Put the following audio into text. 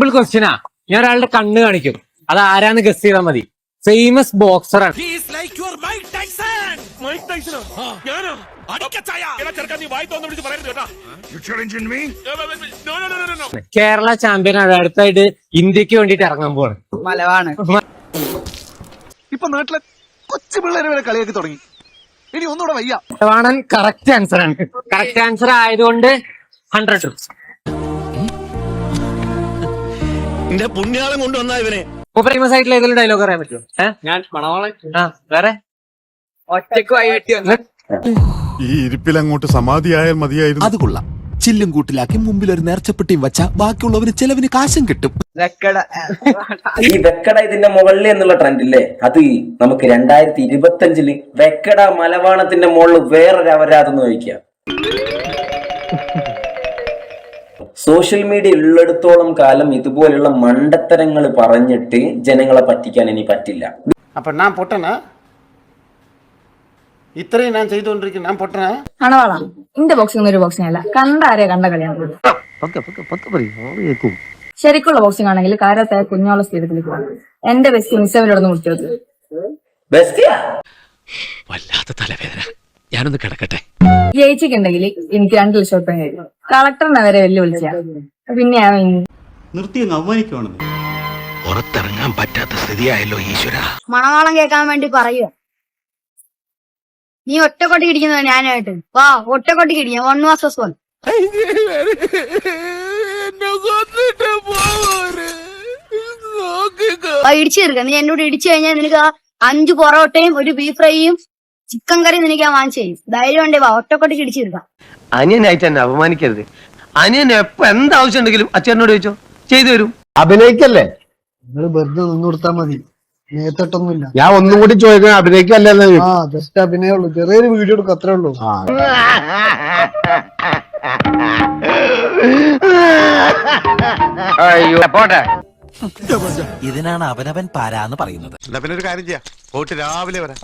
Simple ക്വസ്റ്റ്യനാ. ഞാൻ ഒരാളുടെ കണ്ണ് കാണിക്കും, അത് ആരാന്ന് ഗസ് ചെയ്താൽ മതി. ഫേമസ് ബോക്സറാണ്. കേരള ചാമ്പ്യൻ ആണ്. അടുത്തായിട്ട് ഇന്ത്യക്ക് വേണ്ടിട്ട് ഇറങ്ങാൻ പോവാണ്. മലവാണ്. ഇപ്പൊ നാട്ടിലെ കൊച്ചു പിള്ളേരെ വരെ കളിയാക്കി തുടങ്ങി. ഇനി ഒന്നുകൂടെ വയ്യ. മലവാണൻ കറക്റ്റ് ആൻസർ ആണ്. കറക്റ്റ് ആൻസർ ആയതുകൊണ്ട് 100 rupees. എന്റെ പുണ്യാളം കൊണ്ടുവന്ന ഇവനെ. ഫേമസ് ആയിട്ടുള്ള ഏതെങ്കിലും ഡയലോഗ് അറിയാൻ പറ്റുമോ? ഞാൻ മണവാളൻ. വേറെ ഒറ്റക്ക് വൈകട്ടി വന്നു. ഈ ഇരിപ്പിൽ അങ്ങോട്ട് സമാധിയായാൽ മതിയായിരുന്നു. അത് കൊള്ളാം. ചില്ലും കൂട്ടിലാക്കി മുമ്പിൽ ഒരു നേർച്ചപ്പെട്ടിയും വെച്ചാ ബാക്കിയുള്ളവന് ചെലവിന് കാശും കിട്ടും. ഈ വെക്കട ഇതിന്റെ മുകളിൽ എന്നുള്ള ട്രെൻഡില്ലേ, അത് നമുക്ക് 2025 വെക്കട മലവാണത്തിന്റെ മുകളിൽ വേറൊരു അവരാതെന്ന് ചോദിക്കാം. സോഷ്യൽ മീഡിയ ഉള്ളിടത്തോളം കാലം ഇതുപോലുള്ള മണ്ടത്തരങ്ങൾ പറഞ്ഞിട്ട് ജനങ്ങളെ പറ്റിക്കാൻ ഇനി പറ്റില്ല. അപ്പൊ ഞാൻ പൊട്ടനാ? ഇത്രയും ഞാൻ ചെയ്തുകൊണ്ടിരിക്കും, ഞാൻ പൊട്ടനാ? മണവാള ഇന്റെ ബോക്സിംഗ് ഒരു ബോക്സിംഗ് അല്ല, കണ്ടാരെ കണ്ട കളിയാണ്. ശരിക്കുള്ള ബോക്സിംഗ് ആണെങ്കിൽ കാരത്തായ കുഞ്ഞോള സ്ഥിരത്തിലേക്ക് പോകണം. എന്റെ ബെസ്റ്റ് മിസ്സവരോടൊന്ന് മുടിച്ചത് വല്ലാത്ത തലവേദന, ഞാനൊന്ന് കിടക്കട്ടെ. ജയിച്ചിട്ടുണ്ടെങ്കിൽ എനിക്ക് 2 ലക്ഷം രൂപ കഴിയും. കളക്ടറിനെ വരെ വെല്ലുവിളിച്ച പിന്നെ നിർത്തി അവമാനിക്കുവാണെന്ന്. പുറത്തിറങ്ങാൻ പറ്റാത്ത സ്ഥിതിയായല്ലോ ഈശ്വര. മണവാളം കേൾക്കാൻ വേണ്ടി പറയുക. നീ ഒറ്റക്കൊട്ടിക്ക് ഇടിക്കുന്നത് ഞാനായിട്ട് വാ, ഒറ്റക്കൊട്ടിക്ക് ഇടിക്കാം. 1 vs 1. ഇടിച്ചു തീർക്കാം. നീ എന്നോട് ഇടിച്ചു കഴിഞ്ഞാൽ നിനക്ക് 5 പൊറോട്ടയും ഒരു ബീഫ് ഫ്രൈയും ചിക്കൻ കറിയും നിനക്ക് ഞാൻ വാങ്ങിച്ചു തരും. ധൈര്യം ഉണ്ടേ വാ, ഒറ്റക്കൊട്ടിക്ക് ഇടിച്ചു തീർക്കാം. അനിയനായിട്ട് എന്നെ അപമാനിക്കരുത്. അനിയൻ എപ്പോ എന്താവശ്യം ഉണ്ടെങ്കിലും അച്ഛനോട് ചോദിച്ചോ, ചെയ്തു തരും. അഭിനയിക്കല്ലേ, നിങ്ങൾ വെറുതെ നിന്ന് കൊടുത്താൽ മതി. നേരിട്ടൊന്നുമില്ല. ഞാൻ ഒന്നും കൂടി ചോദിക്കാൻ, അഭിനയിക്കല്ലേ? ജസ്റ്റ് അഭിനയുള്ളൂ. ചെറിയൊരു വീഡിയോ എടുക്കും, അത്രേ ഉള്ളൂ. പോട്ടെ. ഇതിനാണ് അവനവൻ പാരാന്ന് പറയുന്നത്. എന്നാ പിന്നെ ഒരു കാര്യം ചെയ്യാം, പോയിട്ട് രാവിലെ വരാം.